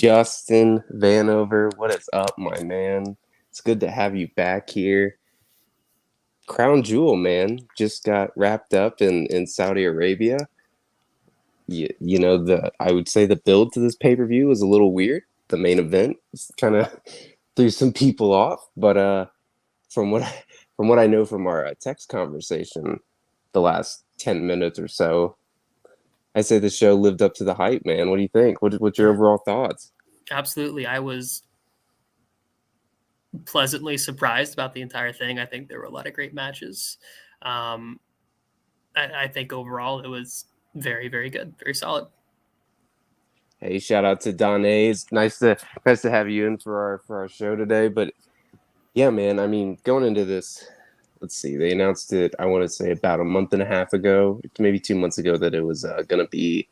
Justin Vanover, what is up, my man? It's good to have you back here. Crown Jewel, man, just got wrapped up in Saudi Arabia. I would say the build to this pay-per-view was a little weird. The main event kind of threw some people off, but from what I know from our text conversation, the last 10 minutes or so, I say the show lived up to the hype, man. What do you think? What's your overall thoughts? Absolutely. I was pleasantly surprised about the entire thing. I think there were a lot of great matches. I think overall it was very, very good, very solid. Hey, shout out to Don A's. Nice to have you in for our show today. But yeah, man, I mean, going into this, let's see, they announced it, I want to say about a month and a half ago, maybe 2 months ago, that it was going to be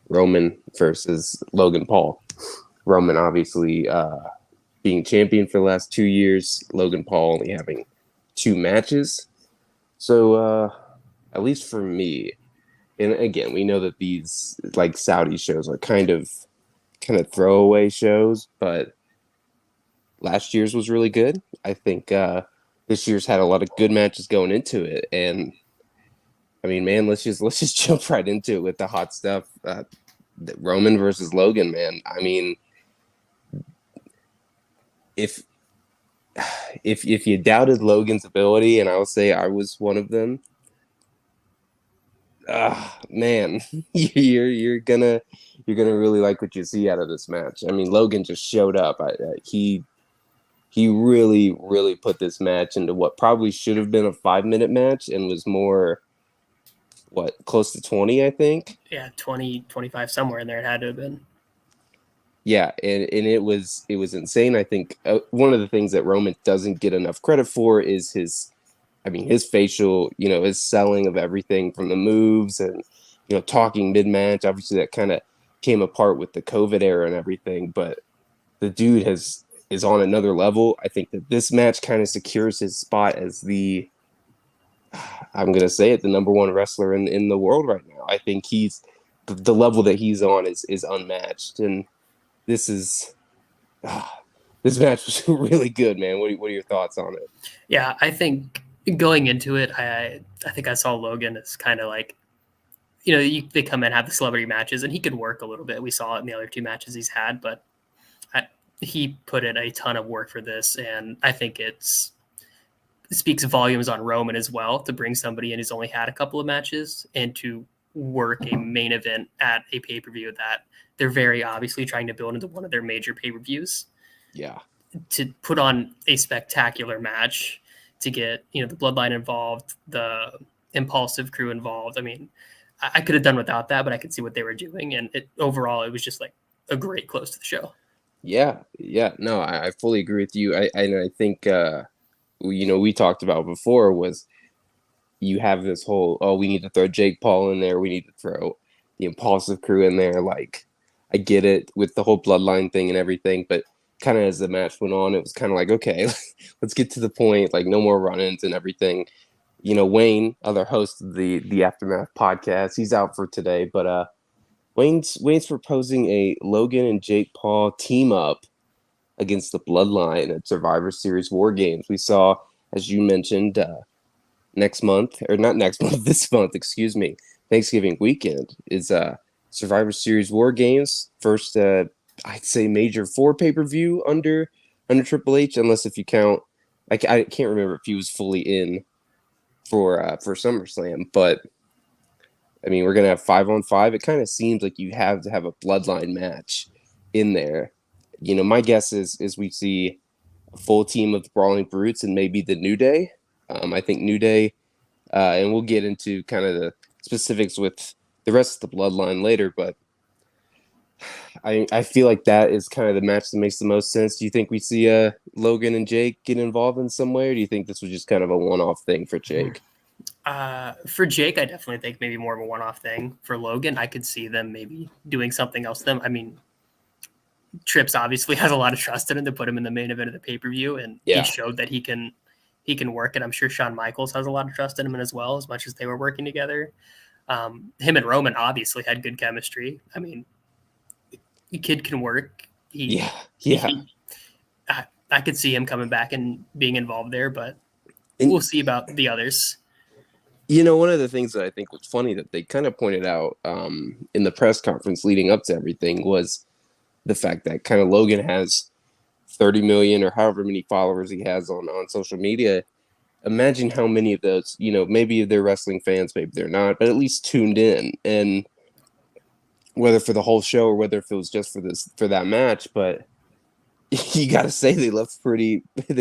Roman versus Logan Paul. Roman obviously being champion for the last 2 years, Logan Paul only having 2 matches. So at least for me, and again, we know that these like Saudi shows are kind of throwaway shows, but last year's was really good. I think this year's had a lot of good matches going into it, and I mean, man, let's just jump right into it with the hot stuff. Roman versus Logan, man. I mean, if you doubted Logan's ability, and I'll say I was one of them, man, you're gonna really like what you see out of this match. I mean, Logan just showed up. He really put this match into what probably should have been a 5-minute match and was more, close to 20, I think. Yeah, 20, 25, somewhere in there it had to have been. Yeah, and it was insane. I think one of the things that Roman doesn't get enough credit for is his facial, his selling of everything from the moves and, talking mid-match. Obviously, that kind of came apart with the COVID era and everything, but the dude is on another level. I think that this match kind of secures his spot as I'm going to say it, the number one wrestler in the world right now. I think the level that he's on is unmatched. And this match was really good, man. What are your thoughts on it? Yeah, I think going into it, I think I saw Logan as kind of like, they come in, have the celebrity matches, and he could work a little bit. We saw it in the other 2 matches he's had, but he put in a ton of work for this, and I think it speaks volumes on Roman as well to bring somebody in who's only had a couple of matches and to work a main event at a pay-per-view that they're very obviously trying to build into one of their major pay-per-views. Yeah. To put on a spectacular match, to get, the Bloodline involved, the Impulsive crew involved. I mean, I could have done without that, but I could see what they were doing. And overall, it was just like a great close to the show. Yeah. No, I fully agree with you. I think, we talked about before was you have this whole, we need to throw Jake Paul in there. We need to throw the Impulsive crew in there. Like, I get it with the whole Bloodline thing and everything, but kind of as the match went on, it was kind of like, okay, let's get to the point. Like, no more run-ins and everything. Wayne, other host of the Aftermath podcast, he's out for today, but Wayne's proposing a Logan and Jake Paul team up against the Bloodline at Survivor Series War Games. We saw, as you mentioned, this month, excuse me, Thanksgiving weekend is Survivor Series War Games. First, I'd say major 4 pay-per-view under Triple H, unless if you count, I can't remember if he was fully in for SummerSlam, but I mean, we're gonna have 5-on-5. It kind of seems like you have to have a Bloodline match in there. My guess is we see a full team of the Brawling Brutes and maybe the New Day. I think New Day, and we'll get into kind of the specifics with the rest of the Bloodline later, but I feel like that is kind of the match that makes the most sense. Do you think we see Logan and Jake get involved in some way, or do you think this was just kind of a one-off thing for Jake? For Jake, I definitely think maybe more of a one-off thing. For Logan, I could see them maybe doing something else to them. I mean, Trips obviously has a lot of trust in him to put him in the main event of the pay-per-view, and he showed that he can work it. I'm sure Shawn Michaels has a lot of trust in him as well, as much as they were working together. Him and Roman obviously had good chemistry. I mean, the kid can work. He, Yeah, yeah. he I could see him coming back and being involved there, but And we'll see about the others. one of the things that I think was funny that they kind of pointed out in the press conference leading up to everything was the fact that kind of Logan has 30 million or however many followers he has on social media. Imagine how many of those, maybe they're wrestling fans, maybe they're not, but at least tuned in, and whether for the whole show or whether if it was just for that match. But you got to say they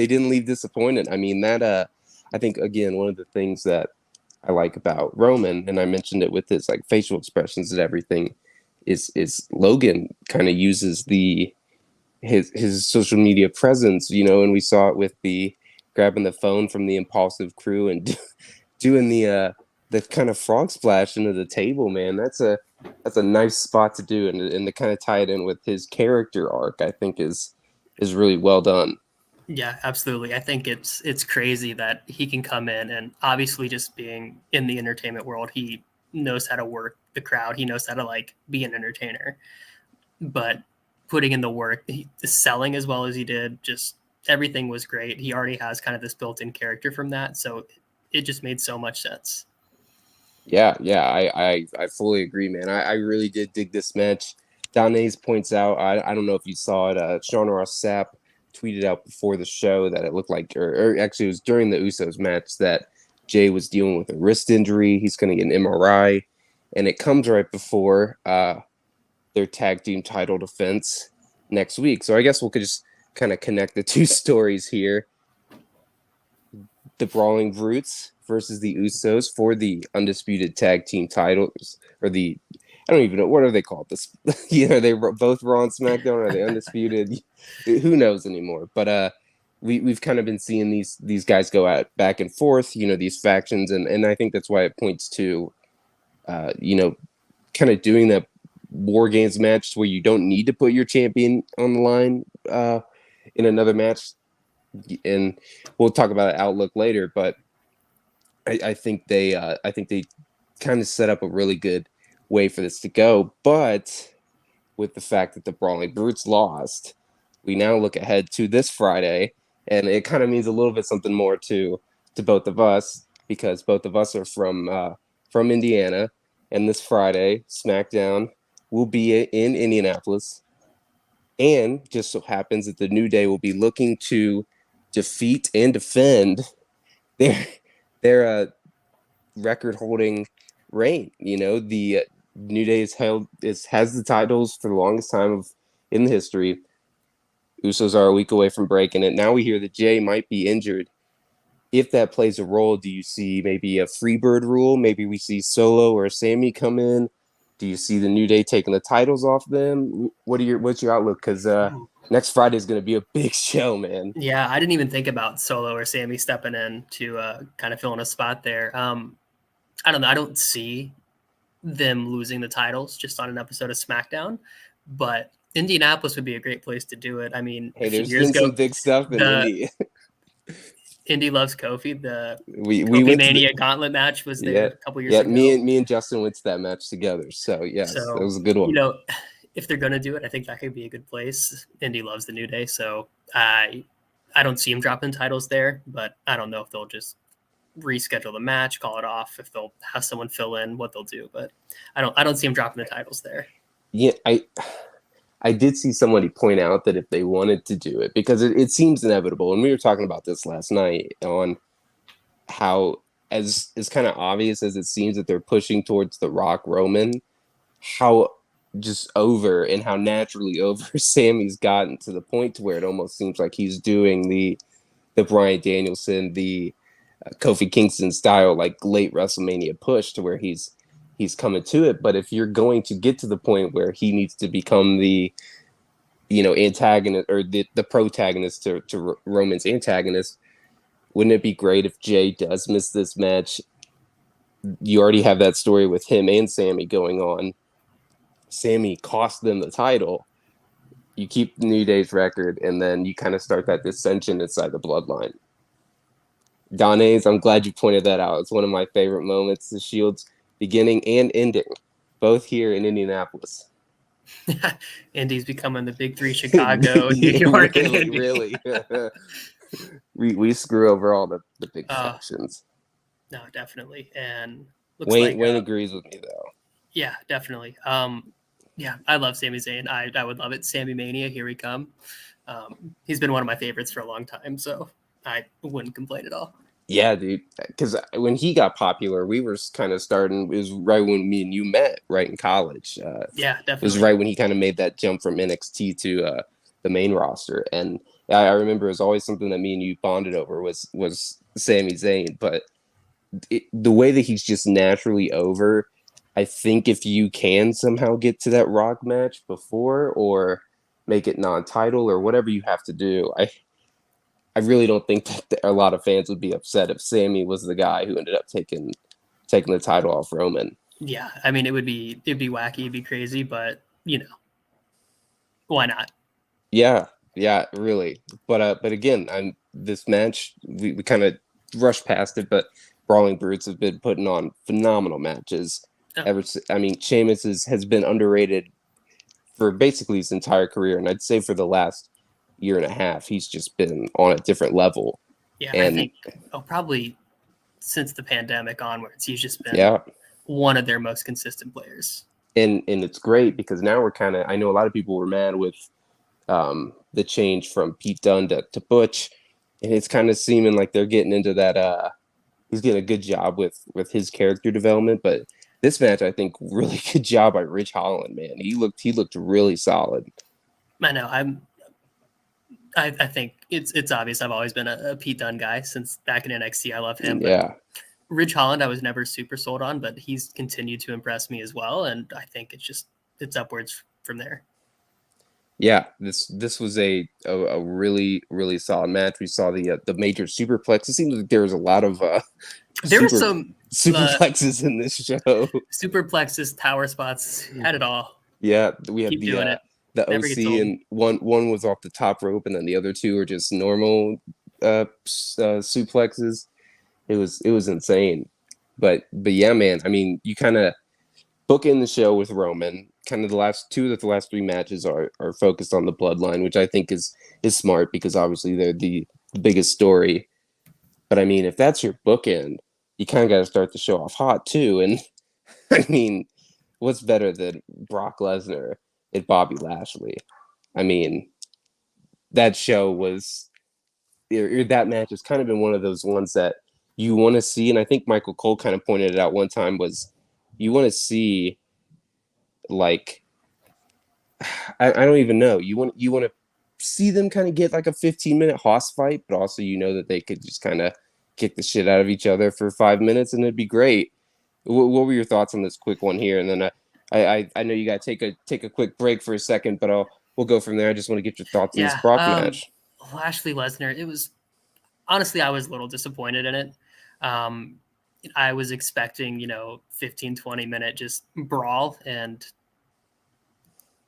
didn't leave disappointed. I mean, I think again, one of the things that I like about Roman, and I mentioned it with his like facial expressions and everything, is Logan kind of uses his social media presence, and we saw it with the grabbing the phone from the Impulsive crew and doing the kind of frog splash into the table, man. That's a nice spot to do, and to kind of tie it in with his character arc, I think is really well done. Yeah, absolutely. I think it's crazy that he can come in and obviously just being in the entertainment world, he knows how to work the crowd. He knows how to like be an entertainer. But putting in the work, selling as well as he did, just everything was great. He already has kind of this built-in character from that, so it just made so much sense. Yeah, I fully agree, man. I really did dig this match. Danez points out, I don't know if you saw it, Sean Ross Sapp tweeted out before the show that it looked like, or actually it was during the Usos match, that Jay was dealing with a wrist injury. He's going to get an MRI, and it comes right before their tag team title defense next week. So I guess we could just kind of connect the two stories here. The Brawling Brutes versus the Usos for the undisputed tag team titles, or I don't even know, what are they called? This, they both Raw and SmackDown. Are they undisputed? Who knows anymore? But we've kind of been seeing these guys go out back and forth. These factions, and I think that's why it points to, kind of doing that War Games match where you don't need to put your champion on the line in another match. And we'll talk about Outlook later, but I think they kind of set up a really good way for this to go. But with the fact that the Brawling Brutes lost, we now look ahead to this Friday, and it kind of means a little bit something more to both of us, because both of us are from Indiana, and this Friday SmackDown will be in Indianapolis, and just so happens that the New Day will be looking to defeat and defend their record holding reign. The New Day has the titles for the longest time in the history. Usos are a week away from breaking it. Now we hear that Jay might be injured. If that plays a role, do you see maybe a Freebird rule? Maybe we see Solo or Sammy come in. Do you see the New Day taking the titles off them? What's your outlook? Because next Friday is going to be a big show, man. Yeah, I didn't even think about Solo or Sammy stepping in to kind of fill in a spot there. I don't know. I don't see them losing the titles just on an episode of SmackDown, but Indianapolis would be a great place to do it. I mean, Hey, a few there's years been ago, some big stuff in the Indy. Indy Loves Kofi, the We Kofi went to Mania Gauntlet match was there yeah, a couple years yeah. ago. Me and Justin went to that match together. So yes, that So, was a good one. if they're going to do it, I think that could be a good place. Indy loves the New Day, so I don't see him dropping titles there, but I don't know if they'll just reschedule the match, call it off, if they'll have someone fill in, what they'll do. But I don't see him dropping the titles there. Yeah, I did see somebody point out that if they wanted to do it, because it seems inevitable, and we were talking about this last night on how, as kind of obvious as it seems that they're pushing towards the Rock Roman, how just over and how naturally over Sammy's gotten, to the point to where it almost seems like he's doing the Bryan Danielson, the Kofi Kingston style, like late WrestleMania push, to where he's coming to it. But if you're going to get to the point where he needs to become the antagonist, or the protagonist to Roman's antagonist, wouldn't it be great if Jay does miss this match? You already have that story with him and Sammy going on. Sammy cost them the title. You keep the New Day's record, and then you kind of start that dissension inside the bloodline. Donna's, I'm glad you pointed that out. It's one of my favorite moments. The Shield's beginning and ending, both here in Indianapolis. Indy's becoming the big three: Chicago, New York, and Really, Indy. really. We screw over all the big uh, factions. no, definitely. And looks like Wayne agrees with me though. yeah, definitely. Yeah, I love Sami Zayn. I would love it. Sammy Mania, here we come. He's been one of my favorites for a long time, so I wouldn't complain at all. Yeah, dude. Because when he got popular, we were kind of starting. It was right when me and you met, right in college. Yeah, It was definitely. right when he kind of made that jump from NXT to the main roster, and I remember it was always something that me and you bonded over was Sami Zayn. But the way that he's just naturally over, I think if you can somehow get to that Rock match before or make it non-title or whatever you have to do, I really don't think that a lot of fans would be upset if Sammy was the guy who ended up taking the title off Roman. Yeah, I mean, it'd be wacky, it'd be crazy, but why not? Yeah, yeah, really. But again, this match we kind of rushed past it, but Brawling Brutes have been putting on phenomenal matches. Oh, I mean, Sheamus has been underrated for basically his entire career, and I'd say for the last year and a half, he's just been on a different level. yeah, I And think probably since the pandemic onwards, he's just been yeah, one of their most consistent players. and it's great because now we're kind of. I know a lot of people were mad with the change from Pete Dunne to Butch, and it's kind of seeming like they're getting into that. He's getting a good job with his character development, but this match, I think, really good job by Ridge Holland. Man, he looked really solid. I know. I think it's obvious. I've always been a Pete Dunne guy since back in NXT. I love him, but Yeah, Ridge Holland, I was never super sold on, but he's continued to impress me as well, and I think it's upwards from there. yeah. This was a really solid match. We saw the major superplex. It seems like there was a lot of There were super some superplexes in this show. superplexes, tower spots, had it all. Yeah, we had Keep doing it. the Never gets OC, old. and one was off the top rope, and then the other two are just normal suplexes. It was insane. But yeah, man. I mean, you kind of book in the show with Roman. Kind of the last three matches are focused on the bloodline, which I think is smart because obviously they're the biggest story. But I mean, if that's your bookend, you kind of got to start the show off hot too. And I mean, what's better than Brock Lesnar and Bobby Lashley? I mean, that show was that match has kind of been one of those ones that you want to see, and I think Michael Cole kind of pointed it out one time was you want to see like I don't even know you want to see them kind of get like a 15-minute hoss fight, but also you know that they could just kind of kick the shit out of each other for 5 minutes and it'd be great. What were your thoughts on this quick one here? And then I know you got to take a quick break for a second, but we'll go from there. I just want to get your thoughts on this Yeah. Brock match. Lashley Lesnar, it was honestly, I was a little disappointed in it. I was expecting, 15, 20-minute just brawl. And,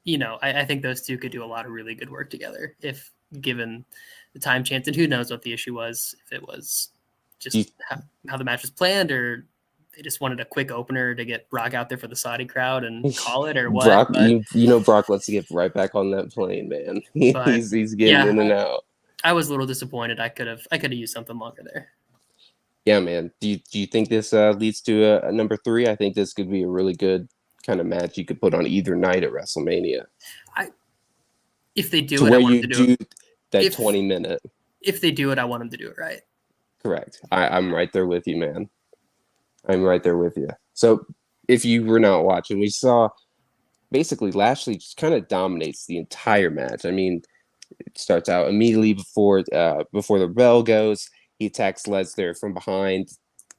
I think those two could do a lot of really good work together if given the time chance. And who knows what the issue was, if it was just how the match was planned or they just wanted a quick opener to get Brock out there for the Saudi crowd and call it or what. Brock, but, Brock wants to get right back on that plane, man. but He's getting in and out. I was a little disappointed. I could have used something longer there. Yeah, man. Do you think this leads to a number 3? I think this could be a really good kind of match you could put on either night at WrestleMania. If they do to it, where I want you them to do it. that 20-minute. If they do it, I want them to do it right. Correct. I'm right there with you, man. I'm right there with you. So if you were not watching, we saw basically Lashley just kind of dominates the entire match. I mean, it starts out immediately before the bell goes. He attacks Lesnar from behind,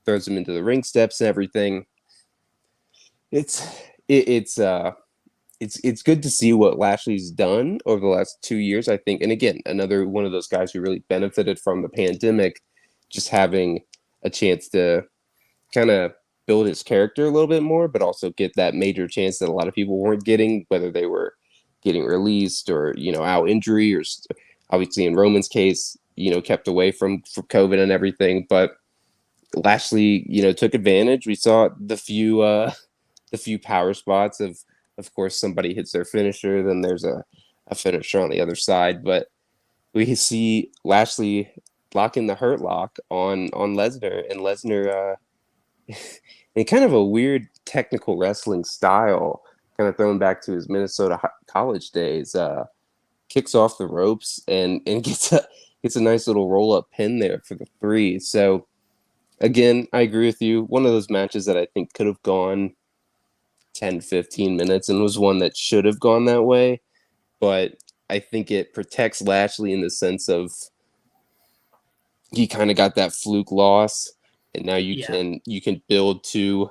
throws him into the ring steps and everything. It's good to see what Lashley's done over the last 2 years, I think. And again, another one of those guys who really benefited from the pandemic, just having a chance to kind of build his character a little bit more, but also get that major chance that a lot of people weren't getting, whether they were getting released or, out injury or obviously in Roman's case, kept away from COVID and everything. But Lashley, took advantage. We saw the few power spots of Of course, somebody hits their finisher, then there's a finisher on the other side. But we see Lashley locking the hurt lock on Lesnar, and Lesnar, in kind of a weird technical wrestling style, kind of thrown back to his Minnesota college days, kicks off the ropes and gets a nice little roll up pin there for the 3. So again, I agree with you. One of those matches that I think could have gone 10, 15 minutes and was one that should have gone that way. But I think it protects Lashley in the sense of he kind of got that fluke loss, and now you can build to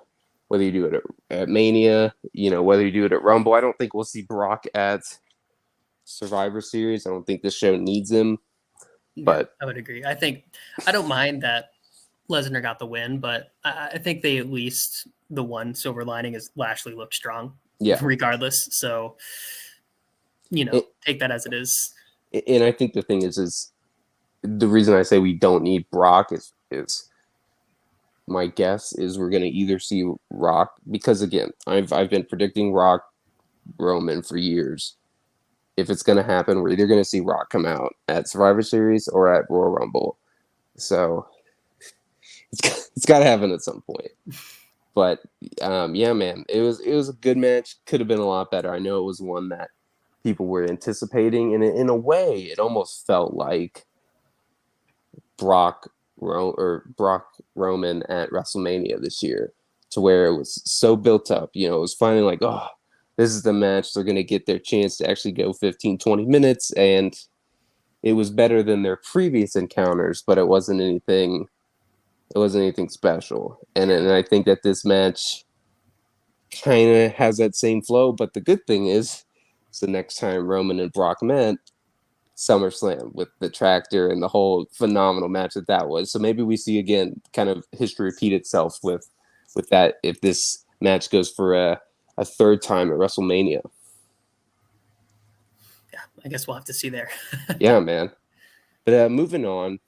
whether you do it at Mania, whether you do it at Rumble. I don't think we'll see Brock at Survivor Series. I don't think this show needs him. But I would agree. I don't mind that Lesnar got the win, but I think they at least the one silver lining is Lashley looked strong, regardless. So, take that as it is. And I think the thing is the reason I say we don't need Brock is my guess is we're going to either see Rock, because again, I've been predicting Rock Roman for years. If it's going to happen, we're either going to see Rock come out at Survivor Series or at Royal Rumble. So it's got to happen at some point. But yeah, man, it was a good match. Could have been a lot better. I know it was one that people were anticipating, and in a way, it almost felt like Brock Roman at WrestleMania this year, to where it was so built up. It was finally like, oh, this is the match. They're going to get their chance to actually go 15, 20 minutes, and it was better than their previous encounters, but it wasn't anything special. And I think that this match kind of has that same flow, but the good thing is the next time Roman and Brock met, SummerSlam, with the tractor and the whole phenomenal match that was. So maybe we see again kind of history repeat itself with that if this match goes for a third time at WrestleMania. Yeah, I guess we'll have to see there. Yeah, man. But moving on,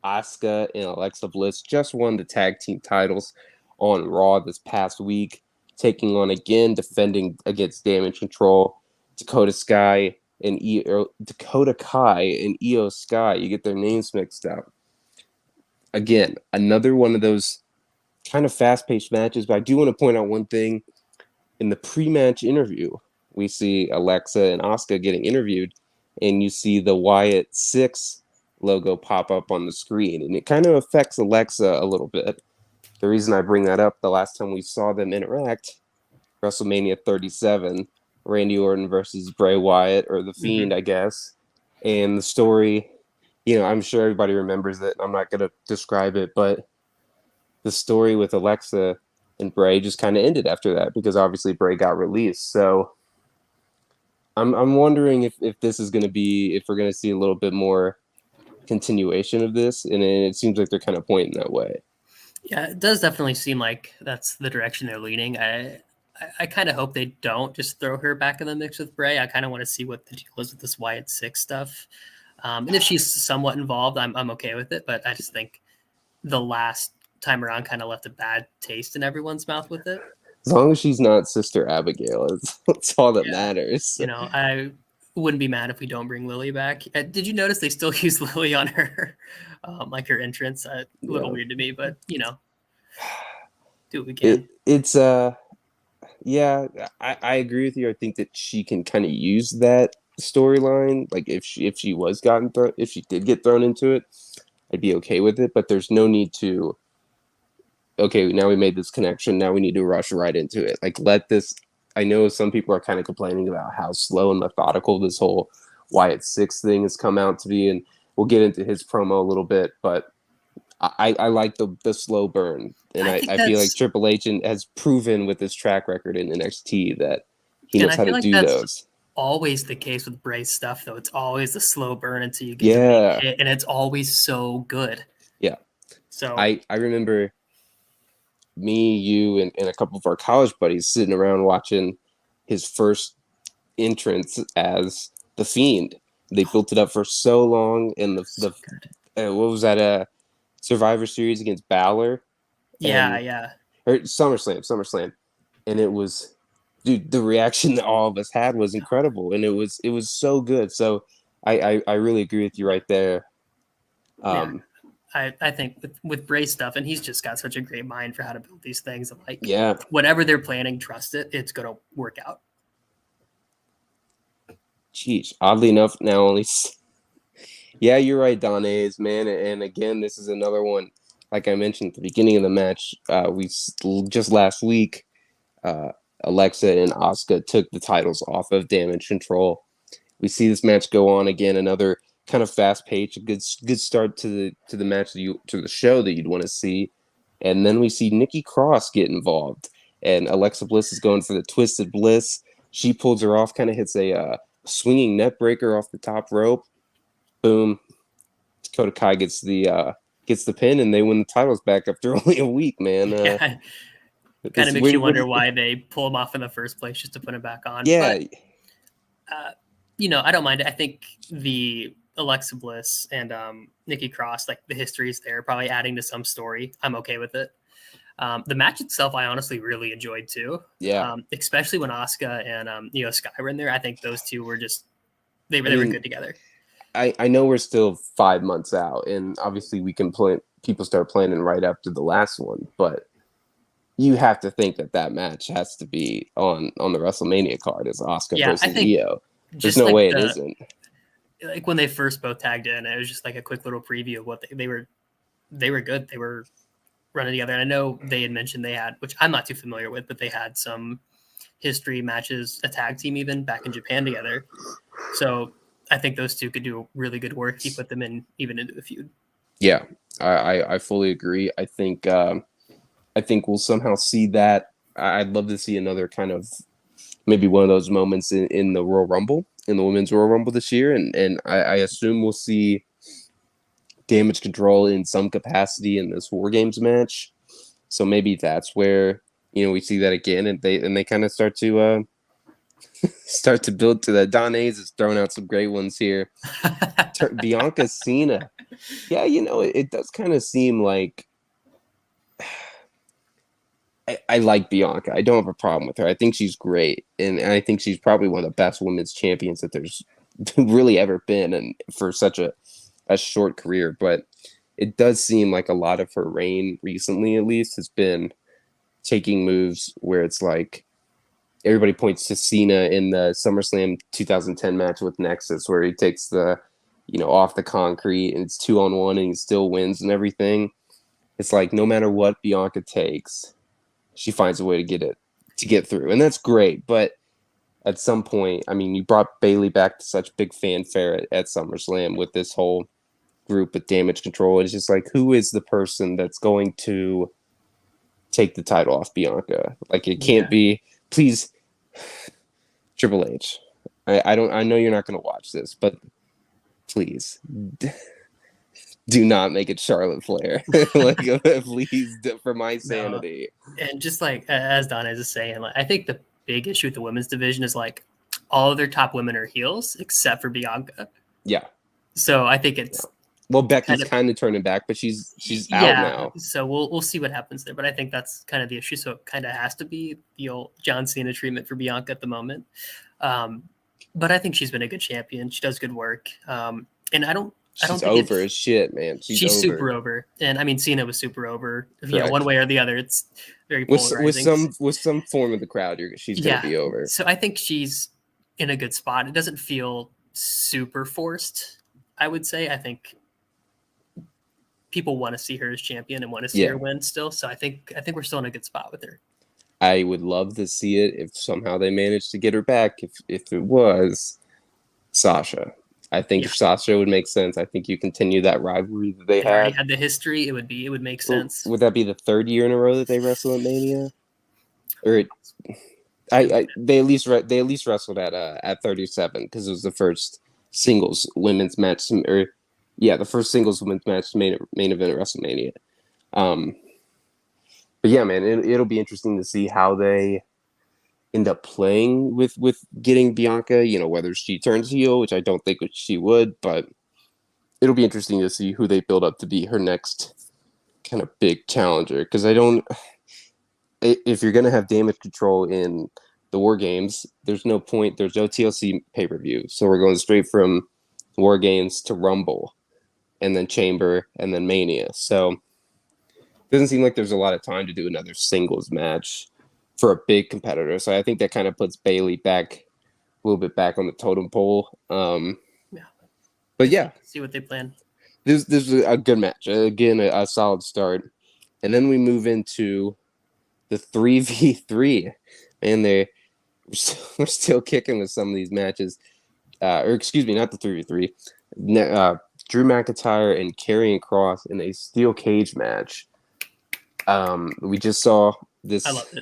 Asuka and Alexa Bliss just won the tag team titles on Raw this past week, taking on again, defending against Damage Control, Dakota Kai and Io Sky. You get their names mixed up. Again, another one of those kind of fast-paced matches, but I do want to point out one thing. In the pre-match interview, we see Alexa and Asuka getting interviewed, and you see the Wyatt 6 logo pop up on the screen, and it kind of affects Alexa a little bit. The reason I bring that up, the last time we saw them interact, WrestleMania 37, Randy Orton versus Bray Wyatt, or The Fiend, I guess. And the story, I'm sure everybody remembers it. I'm not going to describe it, but the story with Alexa and Bray just kind of ended after that, because obviously Bray got released. So I'm wondering if this is going to be, if we're going to see a little bit more continuation of this, and it seems like they're kind of pointing that way. Yeah, it does definitely seem like that's the direction they're leaning. I kind of hope they don't just throw her back in the mix with Bray. I kind of want to see what the deal is with this Wyatt 6 stuff. And if she's somewhat involved, I'm okay with it. But I just think the last time around kind of left a bad taste in everyone's mouth with it. As long as she's not Sister Abigail, that's all that matters. I wouldn't be mad if we don't bring Lily back. Did you notice they still use Lily on her, like her entrance? A little weird to me, but do what we can. Yeah, I agree with you. I think that she can kind of use that storyline. Like if she did get thrown into it, I'd be okay with it. But there's no need to. Okay, now we made this connection. Now we need to rush right into it. Like, let this. I know some people are kind of complaining about how slow and methodical this whole Wyatt 6 thing has come out to be, and we'll get into his promo a little bit. But I like the slow burn, and I feel like Triple H has proven with his track record in NXT that he knows how to do those. Always the case with Bray's stuff, though. It's always the slow burn until you get to make it, and it's always so good. Yeah. So I remember me, you, and a couple of our college buddies sitting around watching his first entrance as The Fiend. They built it up for so long, and what was that? Survivor Series against Balor. Yeah. Or SummerSlam, and it was dude, the reaction that all of us had was incredible, and it was so good. So I really agree with you right there. Yeah. Um, I think with Bray's stuff, and he's just got such a great mind for how to build these things. And like yeah, whatever they're planning, trust it; it's gonna work out. geez, oddly enough, now only. Yeah, you're right, Don A's, man. And again, this is another one. Like I mentioned at the beginning of the match, just last week, uh, Alexa and Asuka took the titles off of Damage Control. We see this match go on again, another kind of fast pace, a good start to the match to the show that you'd want to see, and then we see Nikki Cross get involved, and Alexa Bliss is going for the Twisted Bliss. She pulls her off, kind of hits a swinging net breaker off the top rope. Boom, Dakota Kai gets the pin, and they win the titles back after only a week. Man, Yeah, kind of makes you wonder why they pull them off in the first place just to put them back on. Yeah, But I don't mind it. I think the Alexa Bliss and Nikki Cross, like the history is there, probably adding to some story. I'm okay with it. The match itself, I honestly really enjoyed too. yeah. Especially when Asuka and Sky were in there. I think those two were just they were good together. I know we're still 5 months out, and obviously we can plan. People start planning right after the last one, but you have to think that match has to be on the WrestleMania card as Asuka versus Io. There's no way it isn't. Like when they first both tagged in, it was just like a quick little preview of what they were. They were good. They were running together. And I know they had mentioned they had, which I'm not too familiar with, but they had some history matches, a tag team even back in Japan together. So I think those two could do really good work. You put them in even into the feud. Yeah, I fully agree. I think we'll somehow see that. I'd love to see another kind of maybe one of those moments in the Royal Rumble, in the Women's Royal Rumble this year, and I assume we'll see Damage Control in some capacity in this War Games match. So maybe that's where we see that again, and they kind of start to build to that. Don A's is throwing out some great ones here. Bianca Cena. Yeah, it does kind of seem like I like Bianca. I don't have a problem with her. I think she's great, and I think she's probably one of the best women's champions that there's really ever been, and for such a short career. But it does seem like a lot of her reign recently, at least, has been taking moves where it's like everybody points to Cena in the SummerSlam 2010 match with Nexus, where he takes the off the concrete and it's 2-on-1 and he still wins and everything. It's like no matter what Bianca takes, she finds a way to get through, and that's great. But at some point, I mean, you brought Bailey back to such big fanfare at SummerSlam with this whole group with Damage Control. It's just like, who is the person that's going to take the title off Bianca? Like, it can't be, please, Triple H. I know you're not going to watch this, but please do not make it Charlotte Flair. Like, please, for my sanity. No. And just like as Don is saying, like, I think the big issue with the women's division is like all of their top women are heels except for Bianca. Yeah. So I think it's well, Becky's kind of turning back, but she's out now. So we'll see what happens there. But I think that's kind of the issue. So it kind of has to be the old John Cena treatment for Bianca at the moment. But I think she's been a good champion. She does good work. And She's over as shit, man. She's super over. And I mean, Cena was super over. One way or the other. It's very polarizing. With some form of the crowd, she's going to be over. So I think she's in a good spot. It doesn't feel super forced, I would say. I think people want to see her as champion and want to see her win still. So I think we're still in a good spot with her. I would love to see it if somehow they managed to get her back. If it was Sasha. I think Sasha would make sense. I think you continue that rivalry that they already had the history. It would make sense. Would that be the third year in a row that they wrestle at Mania? Or they at least wrestled at 37 because it was the first singles women's match, the first singles women's match main event at WrestleMania. But yeah, man, it'll be interesting to see how they end up playing with getting Bianca, whether she turns heel, which I don't think she would, but it'll be interesting to see who they build up to be her next kind of big challenger. Because if you're going to have Damage Control in the War Games. There's no point. There's no TLC pay-per-view, so we're going straight from War Games to Rumble, and then Chamber, and then Mania. So it doesn't seem like there's a lot of time to do another singles match for a big competitor. So I think that kind of puts Bailey back a little bit back on the totem pole. Yeah. But yeah, See what they plan. this is a good match. Again, a solid start. And then we move into the 3v3. And we're still kicking with some of these matches. Or excuse me, not the 3v3. Drew McIntyre and Karrion Kross in a steel cage match. We just saw this. I loved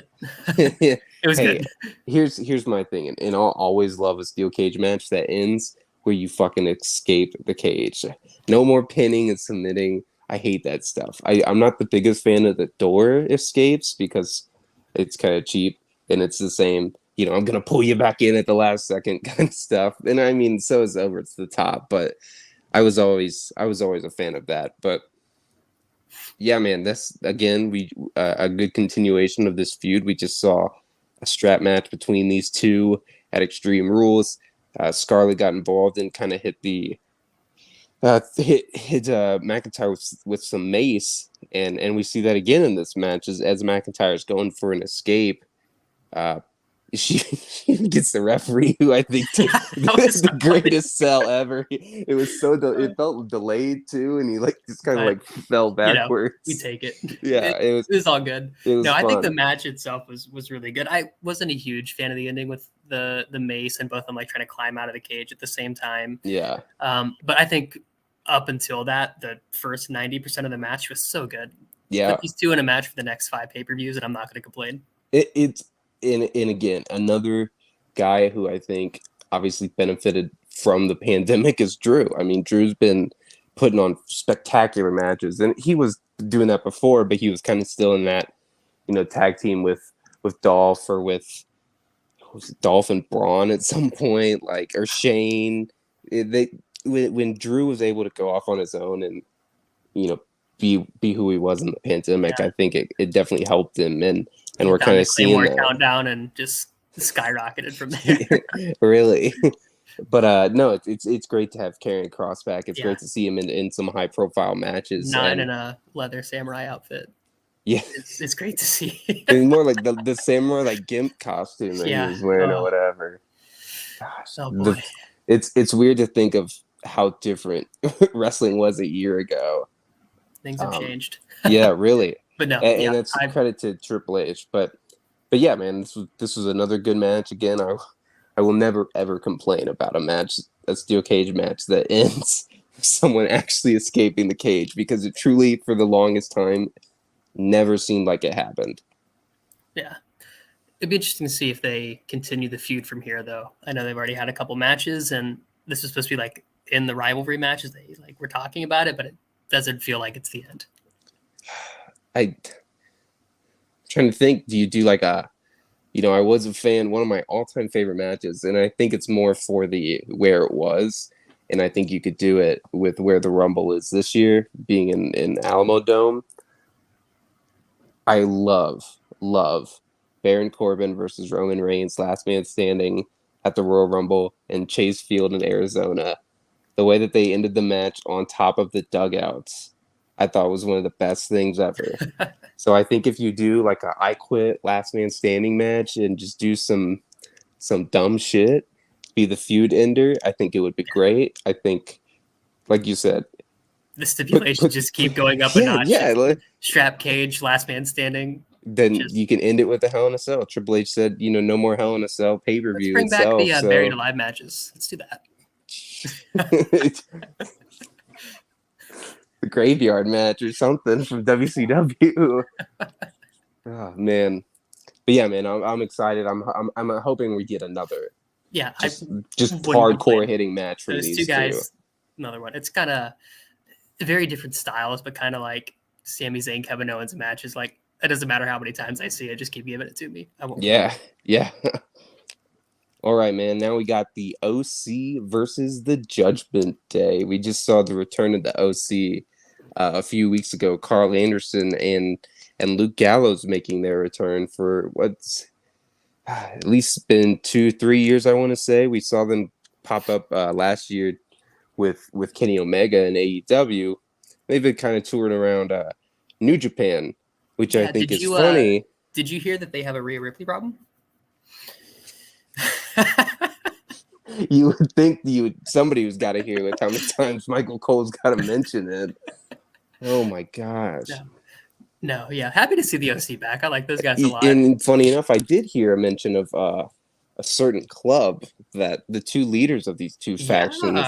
it. It was good. Here's my thing, and I'll always love a steel cage match that ends where you fucking escape the cage. No more pinning and submitting. I hate that stuff. I'm not the biggest fan of the door escapes because it's kind of cheap and it's the same. You know, I'm gonna pull you back in at the last second kind of stuff. And I mean, so is over to the top, but I was always a fan of that. But yeah, man, that's again a good continuation of this feud. We just saw a strap match between these two at Extreme Rules. Scarlett got involved and kind of hit McIntyre with some mace, and we see that again in this match as McIntyre is going for an escape. She gets the referee, who I think the greatest sell ever. It was it felt delayed too, and he just kind of fell backwards. We take it. Yeah, it was all good. No, I think the match itself was really good. I wasn't a huge fan of the ending with the mace and both of them trying to climb out of the cage at the same time. Yeah. But I think up until that, the first 90% of the match was so good. Yeah. Put these two in a match for the next 5 pay-per-views, and I'm not going to complain. And again, another guy who I think obviously benefited from the pandemic is Drew. I mean, Drew's been putting on spectacular matches, and he was doing that before, but he was kind of still in that, tag team with Dolph or with Dolph and Braun at some point, or Shane. When Drew was able to go off on his own and be who he was in the pandemic, I think it definitely helped him, and we're kind of seeing that countdown and just skyrocketed from there. Really. But no, it's great to have Karrion Kross back. It's great to see him in some high profile matches. Not in a leather samurai outfit. Yeah, it's great to see. It's more like the samurai gimp costume that he was wearing or whatever. Gosh, oh boy. It's weird to think of how different wrestling was a year ago. Things have changed. Yeah, really. But no, and it's credit to Triple H. But yeah, man, this was another good match. Again, I will never ever complain about a steel cage match that ends with someone actually escaping the cage, because it truly, for the longest time, never seemed like it happened. Yeah. It'd be interesting to see if they continue the feud from here, though. I know they've already had a couple matches, and this is supposed to be in the rivalry matches. We're talking about it, but it doesn't feel like it's the end. I'm trying to think. Do you do I was a fan. One of my all-time favorite matches, and I think it's more for where it was, and I think you could do it with where the Rumble is this year, being in Alamo Dome. I love Baron Corbin versus Roman Reigns, last man standing at the Royal Rumble in Chase Field in Arizona. The way that they ended the match on top of the dugouts, I thought was one of the best things ever. So I think if you do a I Quit last man standing match and just do some dumb shit, be the feud ender, I think it would be great. I think, like you said, the stipulations just keep going up a notch. Yeah, strap cage, last man standing. Then you can end it with a Hell in a Cell. Triple H said, no more Hell in a Cell pay-per-view. Let's bring back the Buried Alive matches. Let's do that. The graveyard match or something from WCW. Oh man, but yeah, man, I'm excited. I'm hoping we get another. Yeah, just hardcore hitting match from these two guys. Another one. It's kind of very different styles, but kind of like Sami Zayn, Kevin Owens matches. It doesn't matter how many times I see it, just keep giving it to me. I won't. Yeah. All right, man. Now we got the OC versus the Judgment Day. We just saw the return of the OC a few weeks ago. Carl Anderson and Luke Gallows making their return for at least been 2-3 years, I want to say. We saw them pop up last year with Kenny Omega and AEW. They've been kind of touring around New Japan, which I Yeah, think is funny. did you hear that they have a Rhea Ripley problem? You would think somebody who's got to hear with how many times Michael Cole's got to mention it. Oh my gosh. No, yeah. Happy to see the OC back. I like those guys a lot. And funny enough, I did hear a mention of a certain club that the two leaders of these two factions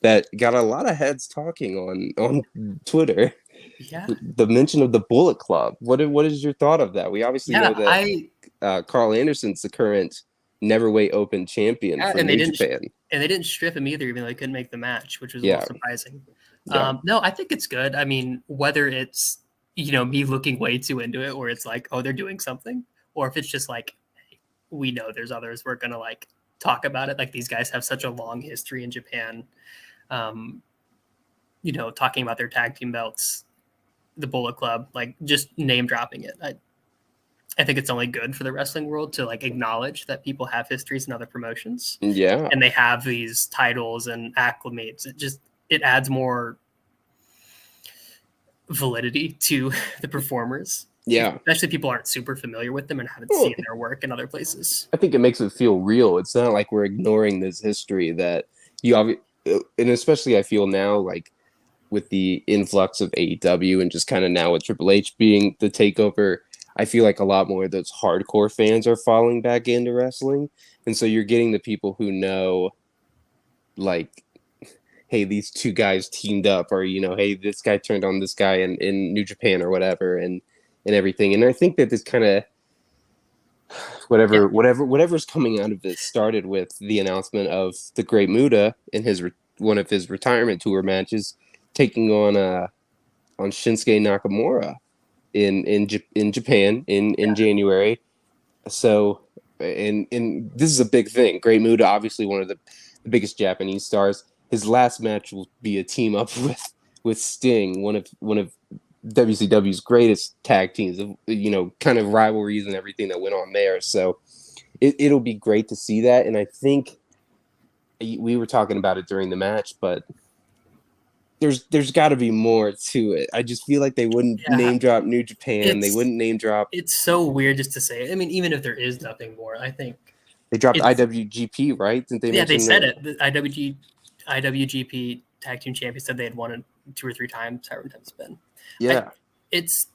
that got a lot of heads talking on Twitter. Yeah. The mention of the Bullet Club. What is your thought of that? We obviously know that Carl Anderson's the current Neverweight Open champion for New Japan. And they didn't strip him either, even though they couldn't make the match, which was a little surprising. Yeah. No, I think it's good. I mean, whether it's, me looking way too into it, or it's like, oh, they're doing something, or if it's just like, hey, we know there's others, we're going to like talk about it. Like these guys have such a long history in Japan, talking about their tag team belts, the Bullet Club, like just name dropping it. I think it's only good for the wrestling world to like acknowledge that people have histories in other promotions. Yeah. And they have these titles and acclimates. It adds more validity to the performers. Yeah. Especially people aren't super familiar with them and haven't seen their work in other places. I think it makes it feel real. It's not like we're ignoring this history that and especially I feel now like with the influx of AEW and just kind of now with Triple H being the takeover, I feel like a lot more of those hardcore fans are falling back into wrestling. And so you're getting the people who know, like, hey, these two guys teamed up, or, hey, this guy turned on this guy in New Japan or whatever, and everything. And I think that this kind of whatever's coming out of this started with the announcement of the Great Muta in one of his retirement tour matches, taking on Shinsuke Nakamura in Japan in January. So and this is a big thing. Great Muta, obviously one of the biggest Japanese stars. His last match will be a team up with Sting, one of WCW's greatest tag teams. Kind of rivalries and everything that went on there. So it'll be great to see that. And I think we were talking about it during the match, but there's got to be more to it. I just feel like they wouldn't name drop New Japan. They wouldn't name drop. It's so weird just to say it. I mean, even if there is nothing more, I think they dropped IWGP, right? Didn't they? Yeah, they said it. The IWGP Tag Team Champion said they had won it 2 or 3 times, however many times it's been. Yeah, it's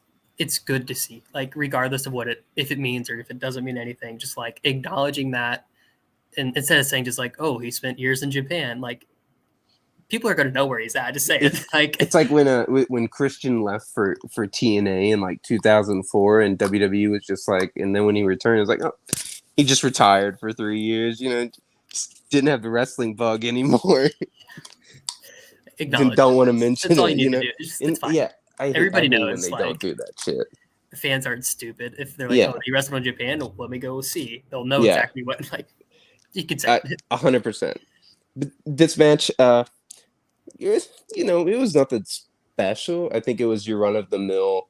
good to see. Like, regardless of if it means or if it doesn't mean anything, just like acknowledging that, and instead of saying just like, oh, he spent years in Japan, like. People are going to know where he's at. Just say it. It's like when Christian left for TNA in like 2004, and WWE was just like, and then when he returned, it was like, oh, he just retired for 3 years. Just didn't have the wrestling bug anymore. Don't want to mention That's all it. You need to do. It's fine. Yeah, everybody knows when they don't do that shit. The fans aren't stupid. If they're like, oh, he wrestled in Japan, well, let me go see. They'll know exactly what. Like, you can say 100%. This match. It was nothing special. I think it was your run-of-the-mill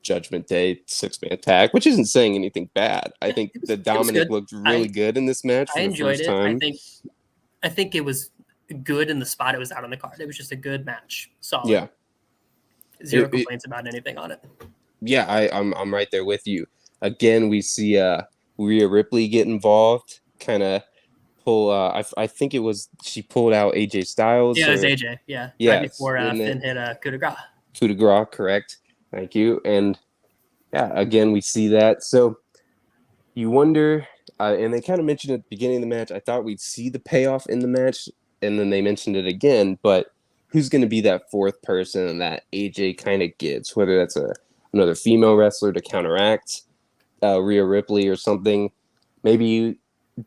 Judgment Day 6-man tag, which isn't saying anything bad. I think that Dominic looked really good in this match for the first time. I think it was good in the spot it was out on the card. It was just a good match. Solid. Yeah. Zero complaints about anything on it. Yeah, I'm right there with you. Again, we see Rhea Ripley get involved, kind of pull. I think it was she pulled out AJ Styles. Yeah, it was AJ. Yeah. Right before Finn hit coup de grace. Coup de grace, correct. Thank you. And yeah, again, we see that. So you wonder, and they kind of mentioned at the beginning of the match, I thought we'd see the payoff in the match, and then they mentioned it again, but who's going to be that fourth person that AJ kind of gets, whether that's another female wrestler to counteract Rhea Ripley or something. Maybe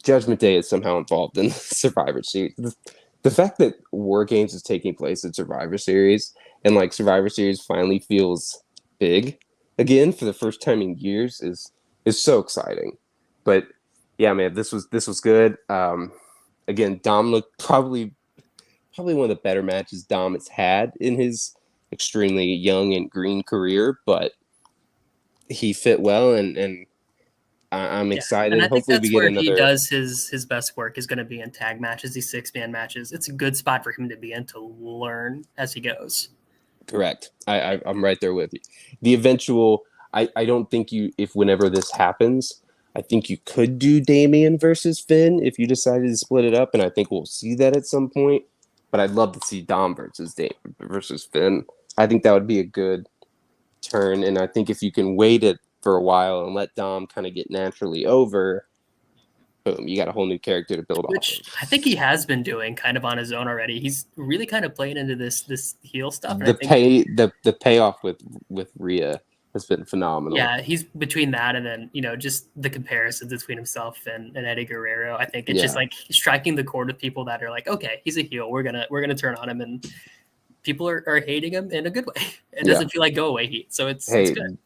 Judgment Day is somehow involved in the Survivor Series. The fact that War Games is taking place at Survivor Series, and like Survivor Series finally feels big again for the first time in years is so exciting. But yeah, man, this was good. Again, Dom looked probably one of the better matches Dom has had in his extremely young and green career, but he fit well, and I'm Yeah, and excited. I think Hopefully, we that's get where he another. does his best work is going to be in tag matches, these 6-man matches. It's a good spot for him to be in to learn as he goes. Correct. I'm right there with you. The eventual. I don't think you if whenever this happens. I think you could do Damian versus Finn if you decided to split it up, and I think we'll see that at some point. But I'd love to see Dom versus Finn. I think that would be a good turn, and I think if you can wait it for a while and let Dom kind of get naturally over, boom, you got a whole new character to build off Which of. I think he has been doing kind of on his own already. He's really kind of playing into this heel stuff, and I think The payoff with Rhea has been phenomenal. yeah, he's between that and then just the comparisons between himself and Eddie Guerrero. I think it's just Yeah, like striking the chord with people that are like, okay, he's a heel. We're gonna turn on him, and people are hating him in a good way. It yeah. doesn't feel like go away heat, so it's Hey, good.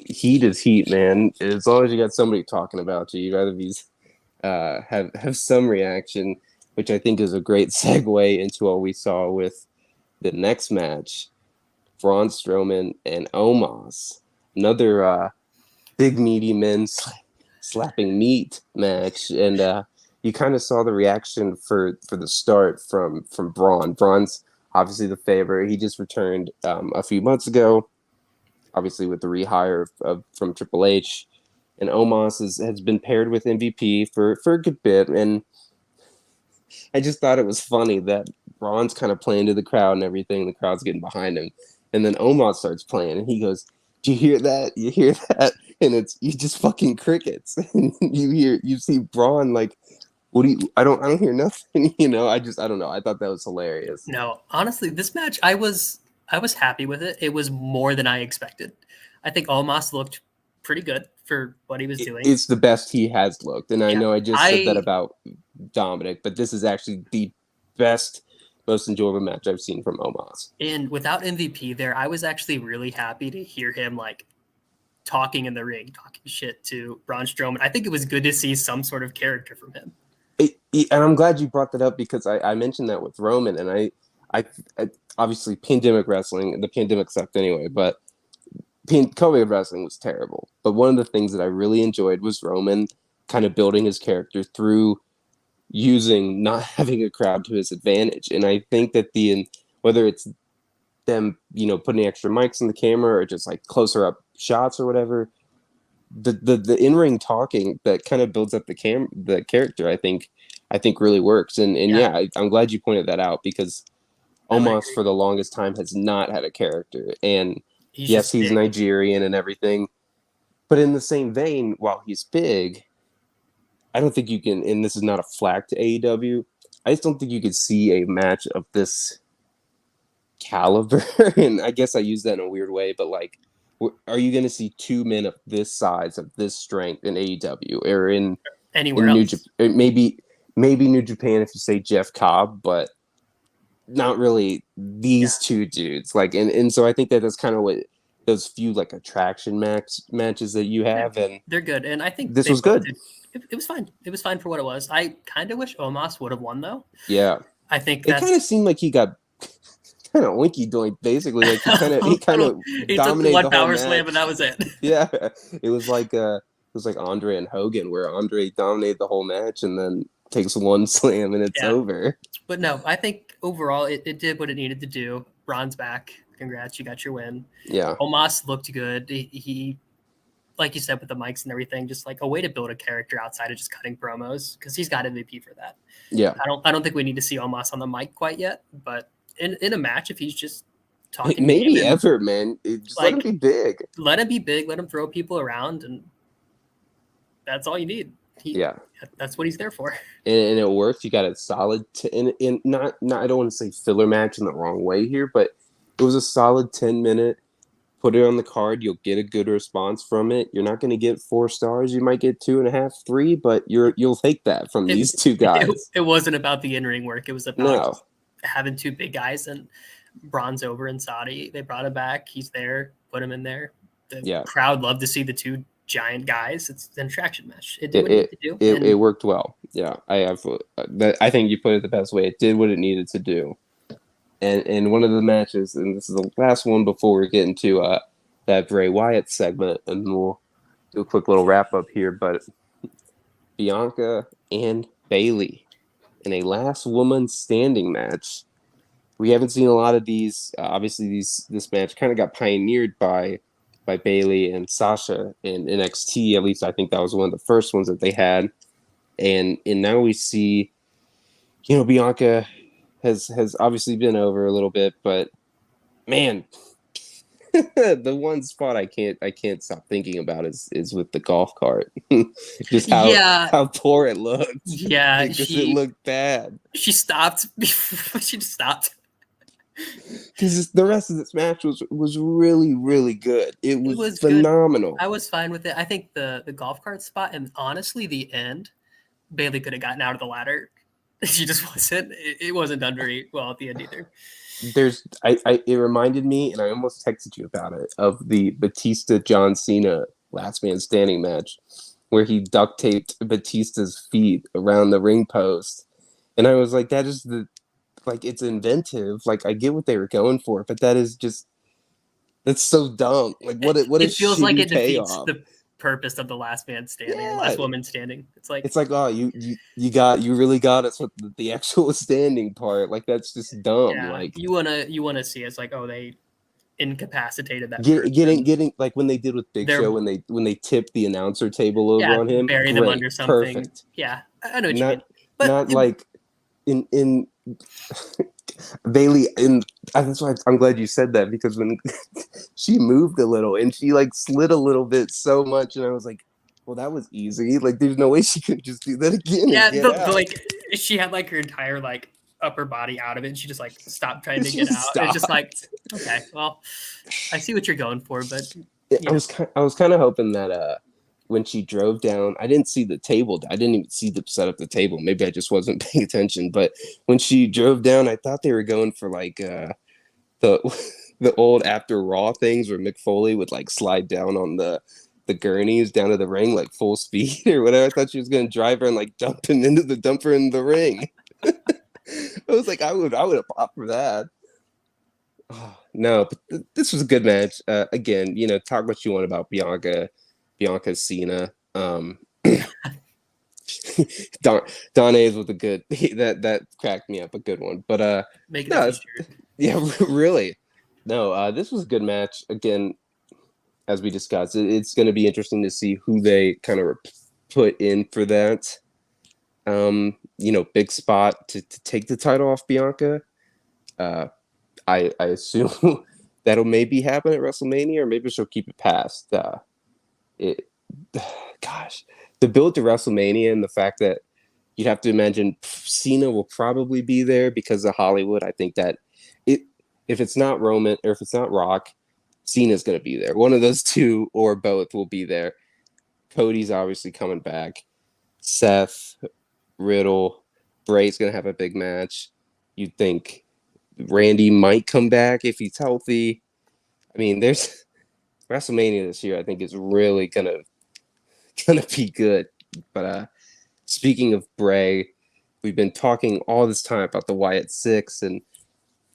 heat is heat, man. As long as you got somebody talking about you, you'd rather be have some reaction, which I think is a great segue into what we saw with the next match: Braun Strowman and Omos. Another big meaty men slapping meat match, and you kind of saw the reaction for the start from Braun. Braun's obviously the favorite. He just returned a few months ago, obviously with the rehire from Triple H, and Omos has been paired with MVP for a good bit, and I just thought it was funny that Braun's kind of playing to the crowd and everything. The crowd's getting behind him, and then Omos starts playing, and he goes, "Do you hear that? You hear that?" And it's you just fucking crickets. And you see Braun like, "What do you? I don't hear nothing." I don't know. I thought that was hilarious. No, honestly, this match I was happy with it. It was more than I expected. I think Omos looked pretty good for what he was doing. It's the best he has looked, and I Yeah, know I just said that I about Dominic, but this is actually the best, most enjoyable match I've seen from Omos. and without MVP there, I was actually really happy to hear him like talking in the ring, talking shit to Braun Strowman. I think it was good to see some sort of character from him. And I'm glad you brought that up because I mentioned that with Roman, and I obviously pandemic wrestling, the pandemic sucked anyway, but COVID wrestling was terrible. But one of the things that I really enjoyed was Roman kind of building his character through using not having a crowd to his advantage. And I think that whether it's them, putting extra mics in the camera or just like closer up shots or whatever, the in-ring talking that kind of builds up the character, I think really works. And Yeah, yeah, I'm glad you pointed that out because I would Omos agree. for the longest time has not had a character. And He's yes, just he's big. Nigerian and everything, but in the same vein, while he's big, I don't think you can, and this is not a flack to AEW, I just don't think you could see a match of this caliber. And I guess I use that in a weird way, but like, are you going to see two men of this size, of this strength in AEW or Anywhere in New else. Japan? Maybe New Japan if you say Jeff Cobb, but not really Yeah, these two dudes. Like, and so I think that's kind of what those few like attraction matches that you they're have, and they're good, and I think this they was both good. did. It was fine. It was fine for what it was. I kind of wish Omos would have won though. Yeah, I think it kind of that's seemed like he got kind of winky doink basically. Like he kind of a he kind little. of He took the dominated one the whole power slam, and match. that was it. Yeah, it was like Andre and Hogan, where Andre dominated the whole match and then takes one slam and it's Yeah, over. but no, I think overall it did what it needed to do. Braun's back. Congrats, you got your win. Yeah, Omos looked good. He like you said with the mics and everything, just like a way to build a character outside of just cutting promos because he's got MVP for that. yeah. I don't think we need to see Omos on the mic quite yet, but in a match if he's just talking game Maybe and ever, man. Just let him like be big. let him be big, let him throw people around, and that's all you need. Yeah, That's what he's there for. and it worked. You got a solid, and not. I don't want to say filler match in the wrong way here, but it was a solid 10-minute. Put it on the card. You'll get a good response from it. You're not going to get 4 stars. You might get 2.5, 3, but you'll take that from It these two guys. it wasn't about the in ring work. It was about No, just having two big guys and Braun's over in Saudi. They brought him back. He's there. Put him in there. The yeah, crowd loved to see the two giant guys. It's an attraction match. It did it what it it needed to do. it, it And worked well. Yeah, I have. I think you put it the best way. It did what it needed to do. And one of the matches, and this is the last one before we get into that Bray Wyatt segment, and we'll do a quick little wrap up here, but Bianca and Bailey in a last woman standing match. We haven't seen a lot of these. Obviously, this match kind of got pioneered by Bailey and Sasha in NXT. At least I think that was one of the first ones that they had. And now we see, Bianca has obviously been over a little bit, but man, the one spot I can't stop thinking about is with the golf cart. Just Yeah, how poor it looked. yeah. Because it looked bad. She stopped. She just stopped. Because the rest of this match was really, really good. It It was was good. phenomenal. I was fine with it. I think the golf cart spot and honestly the end, Bailey could have gotten out of the ladder. She just wasn't. It wasn't done very well at the end either. It reminded me, and I almost texted you about it, of the Batista John Cena last man standing match, where he duct taped Batista's feet around the ring post, and I was like, that is it's inventive. Like, I get what they were going for, but that's so dumb. Like, what a It feels like shitty it defeats payoff. the purpose of the last man standing, the Yeah, last woman standing. It's like oh, you really got us with the actual standing part. Like, that's just dumb. yeah, Like, you wanna see it's like, oh, they incapacitated that getting like when they did with Big They're Show when they tipped the announcer table over on him. bury them Great, under something. perfect. Yeah, I know what you Not mean. But not like in Bailey. In That's why I'm glad you said that, because when she moved a little and she like slid a little bit so much, and I was like, well, that was easy. Like, there's no way she could just do that again yeah, and get out. like she had like her entire like upper body out of it. And she just like stopped trying to She get just out. It's just like, stopped. okay, well, I see what you're going for, but I was kind of hoping that when she drove down, I didn't see the table. I didn't even see the set up the table. Maybe I just wasn't paying attention. But when she drove down, I thought they were going for like the the old after Raw things where Mick Foley would like slide down on the gurneys down to the ring like full speed or whatever. I thought she was gonna drive her and like dump him into the dumper in the ring. I was like, I would have popped for that. Oh, no, but this was a good match. Again, talk what you want about Bianca Cena. Don Donna's with a good that cracked me up, a good one. But make it no, a t-shirt. yeah, really. No, this was a good match. Again, as we discussed, it's going to be interesting to see who they kind of put in for that. Big spot to take the title off Bianca. I assume that'll maybe happen at WrestleMania, or maybe she'll keep it past. It, gosh, the build to WrestleMania and the fact that you'd have to imagine Cena will probably be there because of Hollywood. I think that if it's not Roman or if it's not Rock, Cena's going to be there. One of those two or both will be there. Cody's obviously coming back. Seth, Riddle, Bray's going to have a big match. You'd think Randy might come back if he's healthy. I mean, there's WrestleMania this year. I think is really gonna be good. But speaking of Bray, we've been talking all this time about the Wyatt Six and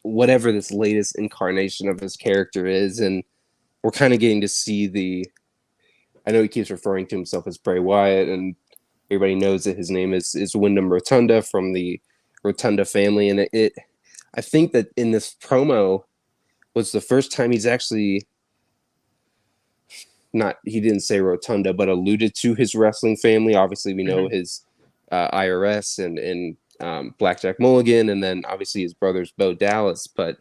whatever this latest incarnation of his character is, and we're kind of getting to see I know he keeps referring to himself as Bray Wyatt, and everybody knows that his name is Wyndham Rotunda from the Rotunda family, and I think that in this promo was the first time he's actually he didn't say Rotunda, but alluded to his wrestling family. Obviously, we know his IRS and Blackjack Mulligan, and then obviously his brothers Bo Dallas. But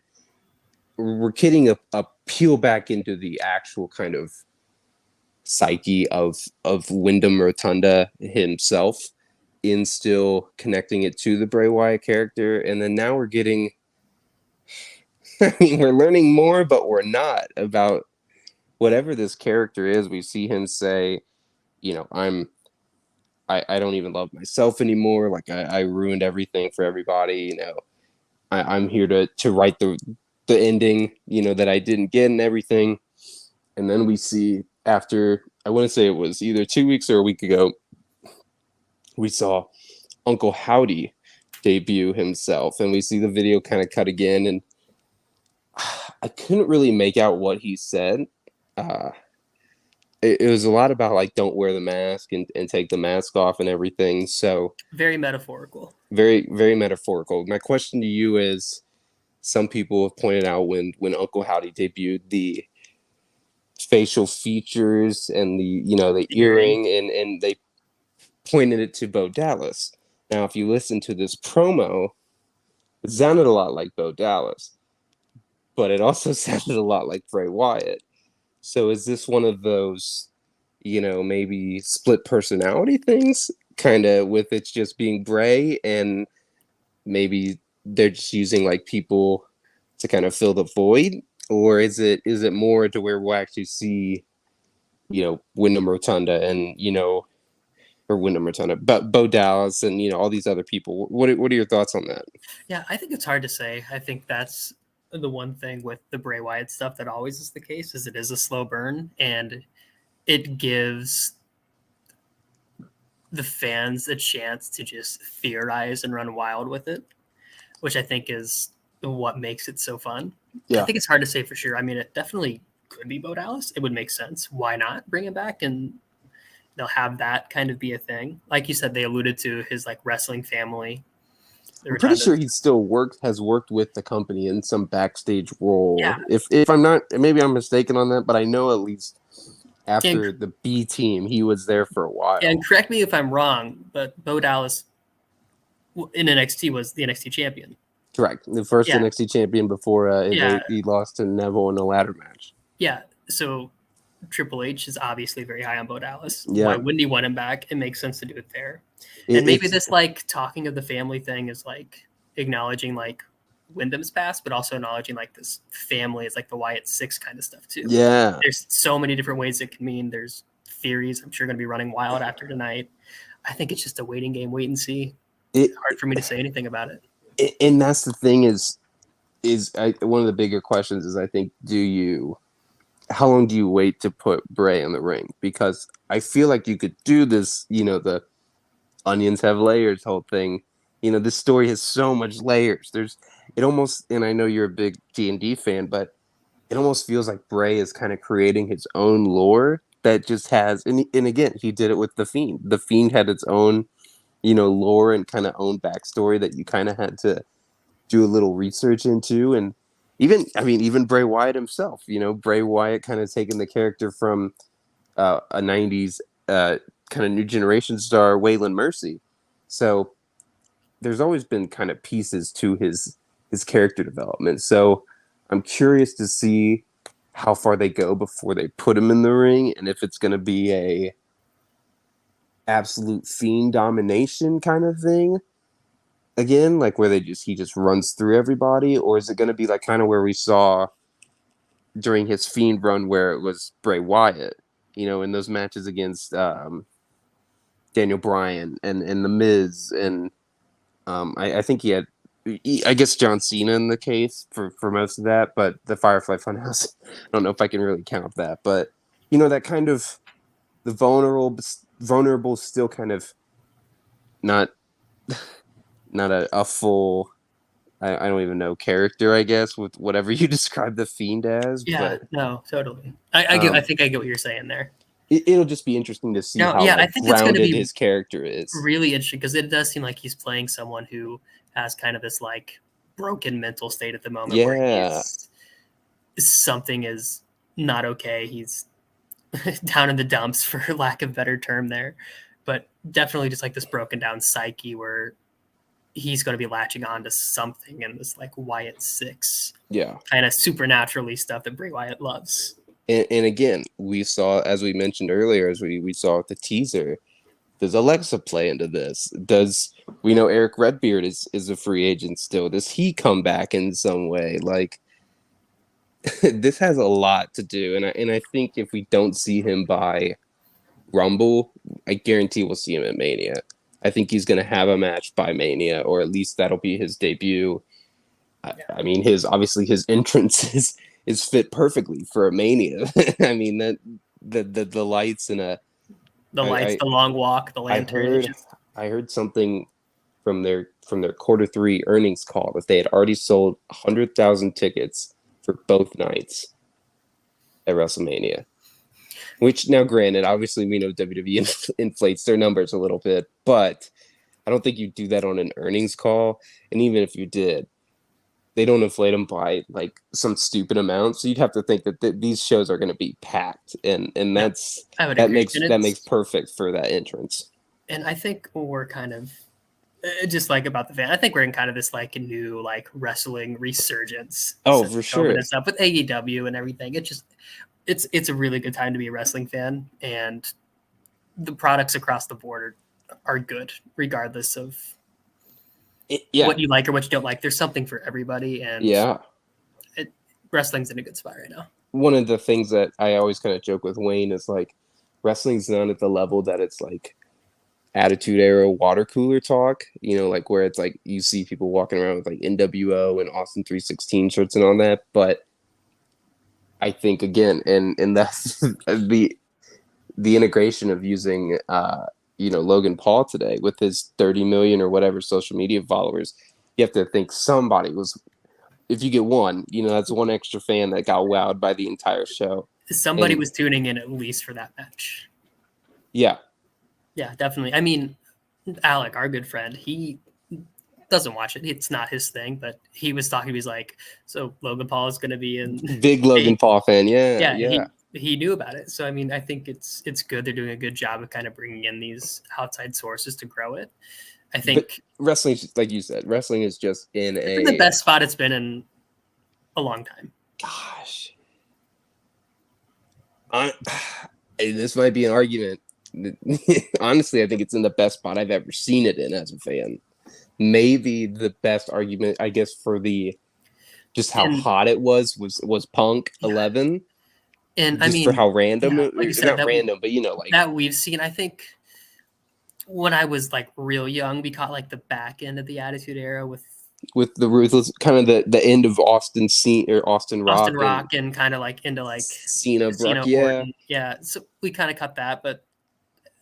we're getting a peel back into the actual kind of psyche of Wyndham Rotunda himself, in still connecting it to the Bray Wyatt character. And then now we're getting, I mean, we're learning more, but we're not about whatever this character is. We see him say, I don't even love myself anymore. Like I ruined everything for everybody. I'm here to write the ending, that I didn't get and everything. And then we see after, I want to say it was either 2 weeks or a week ago, we saw Uncle Howdy debut himself, and we see the video kind of cut again, and I couldn't really make out what he said. it was a lot about like don't wear the mask and take the mask off and everything. So Very metaphorical. very, very metaphorical. My question to you is, some people have pointed out when Uncle Howdy debuted, the facial features and the The earring. earring, and they pointed it to Bo Dallas. Now, if you listen to this promo, it sounded a lot like Bo Dallas, but it also sounded a lot like Bray Wyatt. So is this one of those, maybe split personality things, kind of with it's just being Bray, and maybe they're just using like people to kind of fill the void, or is it more to where we'll actually see, Wyndham Rotunda and or Wyndham Rotunda, but Bo Dallas and all these other people. What are your thoughts on that? Yeah, I think it's hard to say. I think that's the one thing with the Bray Wyatt stuff that always is the case, is it is a slow burn, and it gives the fans a chance to just theorize and run wild with it, which I think is what makes it so fun. I Yeah, think it's hard to say for sure. I mean, it definitely could be Bo Dallas. It would make sense. Why not bring him back and they'll have that kind of be a thing? Like you said, they alluded to his like wrestling family. The I'm pretty sure Rotundas. he still has worked with the company in some backstage Yeah. role. If I'm not, maybe I'm mistaken on that, but I know at least And, after the B team, he was there for a and while. correct me if I'm wrong, but Bo Dallas in NXT was the NXT champion. Correct. The first Yeah. NXT champion before Yeah. he lost to Neville in a ladder match. Yeah. So Triple H is obviously very high on Bo Dallas. Why Yeah, wouldn't he want him back? It makes sense to do it there. And maybe it's this like talking of the family thing is like acknowledging like Wyndham's past, but also acknowledging like this family is like the Wyatt Six kind of stuff too. yeah. There's so many different ways it can mean. There's theories I'm sure going to be running wild after tonight. I think it's just a waiting game, wait and see. It, Hard for me to say anything about it. and that's the thing one of the bigger questions is, I think, how long do you wait to put Bray in the ring? Because I feel like you could do this, the onions have layers whole thing. This story has so much layers. It almost, and I know you're a big D&D fan, but it almost feels like Bray is kind of creating his own lore that just has, and again, he did it with The Fiend. The Fiend had its own, lore and kind of own backstory that you kind of had to do a little research into. And even Bray Wyatt himself, Bray Wyatt kind of taking the character from a 90s kind of new generation star, Waylon Mercy. So there's always been kind of pieces to his character development. So I'm curious to see how far they go before they put him in the ring, and if it's going to be a absolute Fiend domination kind of thing again, like where he just runs through everybody, or is it going to be like kind of where we saw during his Fiend run, where it was Bray Wyatt, in those matches against Daniel Bryan and The Miz, and I think he had, I guess, John Cena in the case for most of that, but the Firefly Funhouse, I don't know if I can really count that, but that kind of the vulnerable, still kind of not a full, I don't even know, character, I guess, with whatever you describe the Fiend as, Yeah, but no, totally. I get. I think I get what you're saying there. it'll just be interesting to see Now, how yeah, I like think it's going to grounded be his character is. really interesting because it does seem like he's playing someone who has kind of this like broken mental state at the moment where Yeah, something is not okay. He's down in the dumps, for lack of a better term there, but definitely just like this broken down psyche where he's going to be latching on to something in this like Wyatt Six yeah. kind of supernaturally stuff that Bray Wyatt loves. And again, we saw, as we mentioned earlier, as we saw with the teaser, does Alexa play into this? Does we know Eric Redbeard is a free agent still? Does he come back in some way? Like this has a lot to do, and I think if we don't see him by Rumble, I guarantee we'll see him at Mania. I think he's going to have a match by Mania, or at least that'll be his debut. I mean, his entrance is fit perfectly for a Mania. I mean that the lights and The lights, I the long walk, the I lantern. heard I heard something from their quarter 3 earnings call that they had already sold 100,000 tickets for both nights at WrestleMania. Which now, granted, obviously we know WWE inflates their numbers a little bit, but I don't think you do that on an earnings call. And even if you did, they don't inflate them by like some stupid amount. So you'd have to think that these shows are going to be packed, and Yeah, that's I would agree. And that makes perfect for that entrance. and I think we're kind of just like about the fan. I think we're in kind of this like new like wrestling resurgence Oh, since for COVID sure. and stuff with AEW and everything. It's a really good time to be a wrestling fan, and the products across the board are good regardless of Yeah, what you like or what you don't like. There's something for everybody, and yeah. wrestling's in a good spot right now. One of the things that I always kind of joke with Wayne is like, wrestling's not at the level that it's like Attitude Era water cooler talk, like where it's like you see people walking around with like NWO and Austin 316 shirts and all that. But I think again, and that's the integration of using Logan Paul today with his 30 million or whatever social media followers. You have to think somebody was, if you get one, that's one extra fan that got wowed by the entire show. Somebody was tuning in at least for that match. Yeah. Yeah, definitely. I mean, Alec, our good friend, he doesn't watch it. It's not his thing, but he was talking. He was like, "So Logan Paul is going to be in." Big Logan Paul fan. Yeah, Yeah, yeah. he knew about it. So I mean, I think it's good. They're doing a good job of kind of bringing in these outside sources to grow it. I think wrestling, like you said, wrestling is just in the best spot it's been in a long time. Gosh, this might be an argument. Honestly, I think it's in the best spot I've ever seen it in as a fan. Maybe the best argument, I guess, for the just how hot it was Punk 11. And just I mean, for how random, like you said, not random, but like that we've seen. I think when I was like real young, we caught like the back end of the Attitude Era with the Ruthless, kind of the end of Austin Rock and kind of like into like Cena Brock, yeah. So we kind of cut that, but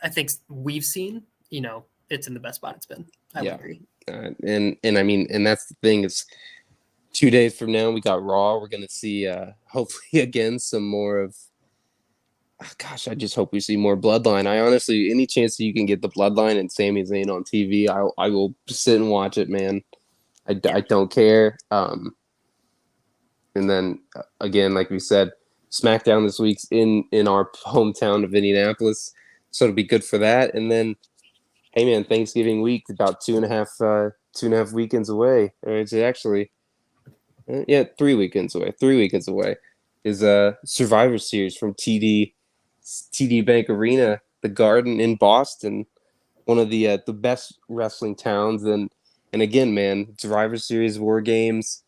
I think we've seen, it's in the best spot it's been. I would agree. And I mean, and that's the thing is, 2 days from now we got Raw. We're gonna see hopefully again some more of. Gosh, I just hope we see more Bloodline. I honestly, any chance that you can get the Bloodline and Sami Zayn on TV, I will sit and watch it, man. I don't care. And then again, like we said, SmackDown this week's in our hometown of Indianapolis, so it'll be good for that. And then, hey man, Thanksgiving week about 2.5 weekends away. Or it's actually 3 weekends away. 3 weekends away is a Survivor Series from TD Bank Arena, the Garden in Boston, one of the best wrestling towns. And again, man, Survivor Series, War Games.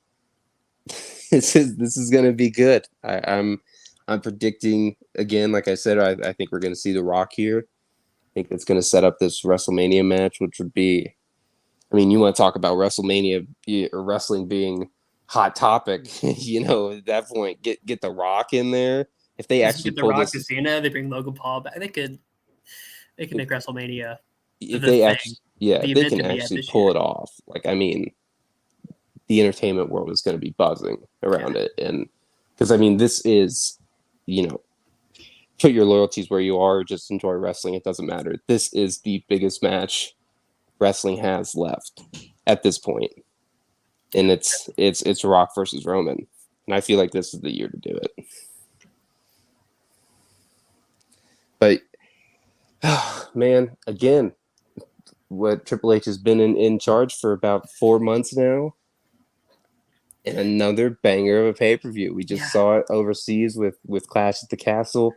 this is gonna be good. I'm predicting again, like I said, I think we're gonna see The Rock here. I think it's gonna set up this WrestleMania match, which would be, I mean, you want to talk about WrestleMania or wrestling being hot topic, at that point, get The Rock in there. If they actually get The pull Rock this, to Cena, they bring Logan Paul back. They could make WrestleMania. If they can actually pull it off. Like, I mean, the entertainment world is going to be buzzing around it, and because I mean, this is, put your loyalties where you are. Just enjoy wrestling. It doesn't matter. This is the biggest match wrestling has left at this point, and it's Rock versus Roman, and I feel like this is the year to do it. But man, again, what Triple H has been in charge for about 4 months now, and another banger of a pay-per-view. We just saw it overseas with Clash at the Castle,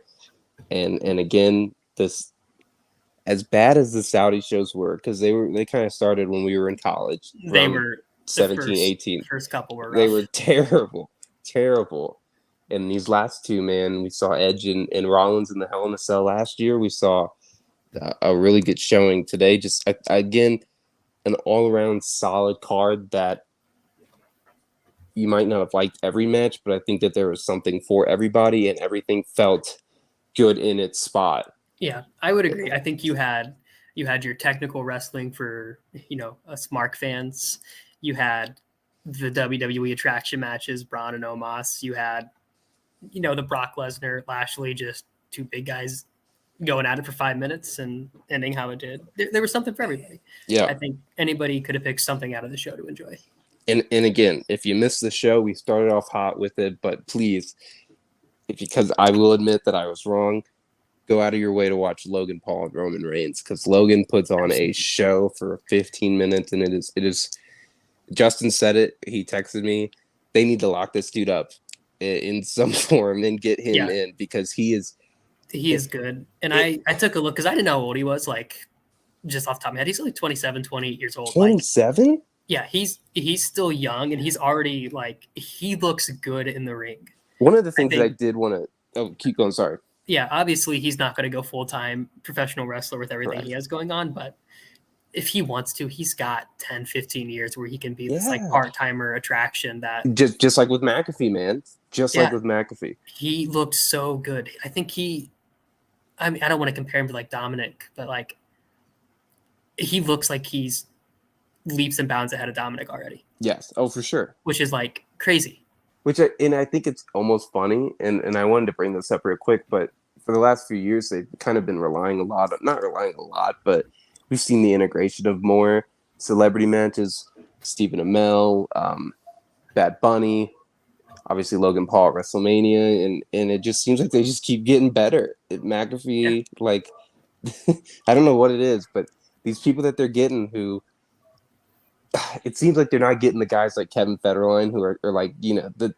and again, this, as bad as the Saudi shows were, because they kind of started when we were in college. They were 17, 18. First couple were rough. They were terrible. And these last two, man, we saw Edge and Rollins in the Hell in a Cell last year. We saw a really good showing today. Just again, an all-around solid card that you might not have liked every match, but I think that there was something for everybody, and everything felt good in its spot. Yeah, I would agree. I think you had your technical wrestling for us Mark fans. You had the WWE attraction matches, Braun and Omos. You had the Brock Lesnar, Lashley just two big guys going at it for 5 minutes and ending how it did. There was something for everybody. Yeah. I think anybody could have picked something out of the show to enjoy. And again, if you missed the show, we started off hot with it, but please, because I will admit that I was wrong, go out of your way to watch Logan Paul and Roman Reigns, because Logan puts on a show for 15 minutes, and it is. Justin said it. He texted me. They need to lock this dude up in some form and get him in, because he is good. And I took a look because I didn't know how old he was. Like, just off the top of my head, he's only 27, 28 years old. 27? Like, yeah, he's still young, and he's already like, he looks good in the ring. One of the things that I did want to keep going. Sorry. Yeah, obviously he's not going to go full-time professional wrestler with everything he has going on, but if he wants to, he's got 10, 15 years where he can be this like part-timer attraction that just like with McAfee, man. Like with McAfee. He looked so good. I think I mean, I don't want to compare him to like Dominic, but like he looks like he's leaps and bounds ahead of Dominic already. Yes. Oh, for sure. Which is like crazy. And I think it's almost funny, and I wanted to bring this up real quick, but for the last few years, they've kind of been not relying a lot, but we've seen the integration of more celebrity matches. Stephen Amell, Bad Bunny, obviously Logan Paul at WrestleMania, and it just seems like they just keep getting better. McAfee, like, I don't know what it is, but these people that they're getting who, it seems like they're not getting the guys like Kevin Federline who are like, you know, the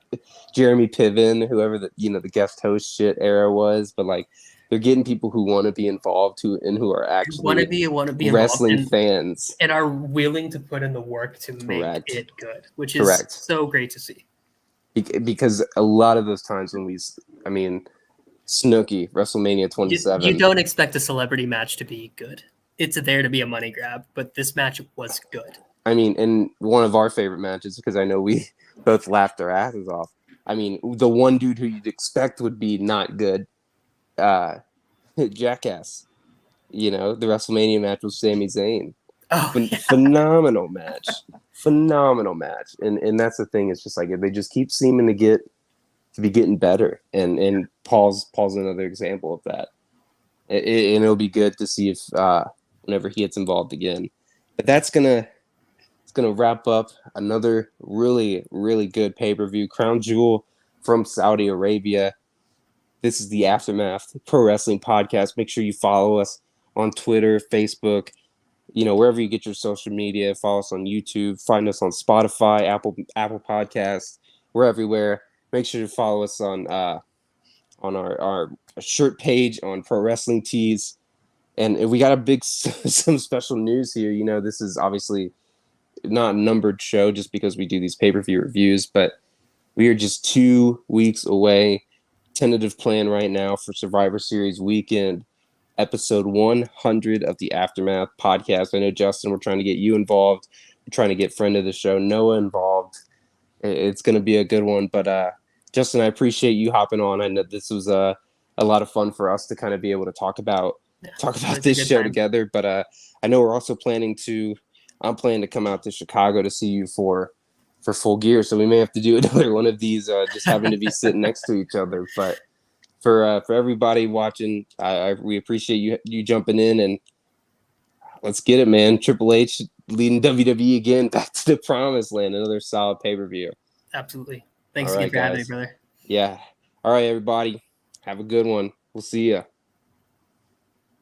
Jeremy Piven, whoever the, you know, the guest host shit era was, but like they're getting people who want to be involved who are actually want to be wrestling fans and are willing to put in the work to make it good, which is so great to see. Because a lot of those times when Snooki, WrestleMania 27, you don't expect a celebrity match to be good. It's there to be a money grab, but this match was good. I mean, and one of our favorite matches, because I know we both laughed our asses off. I mean, the one dude who you'd expect would be not good, Jackass. You know, the WrestleMania match with Sami Zayn. Phenomenal match. Phenomenal match. And that's the thing. It's just like they just keep seeming to be getting better. And Paul's another example of that. And it'll be good to see if whenever he gets involved again. But that's gonna wrap up another really, really good pay-per-view. Crown Jewel from Saudi Arabia. This is the Aftermath Pro Wrestling Podcast. Make sure you follow us on Twitter, Facebook, you know, wherever you get your social media. Follow us on YouTube. Find us on Spotify, Apple Podcasts. We're everywhere. Make sure to follow us on our shirt page on Pro Wrestling Tees. And we got some special news here. You know, this is obviously not a numbered show just because we do these pay-per-view reviews, but we are just 2 weeks away. Tentative plan right now for Survivor Series weekend, episode 100 of the Aftermath podcast. I know, Justin, we're trying to get you involved. We're trying to get friend of the show, Noah, involved. It's going to be a good one. But Justin, I appreciate you hopping on. I know this was a lot of fun for us to kind of be able to talk about this show together. But I know we're also I'm planning to come out to Chicago to see you for Full Gear, so we may have to do another one of these, just having to be sitting next to each other. But for everybody watching, we appreciate you jumping in, and let's get it, man. Triple H leading WWE again back to the promised land. Another solid pay-per-view. Absolutely. Thanks again for having me, brother. Yeah. All right, everybody. Have a good one. We'll see ya.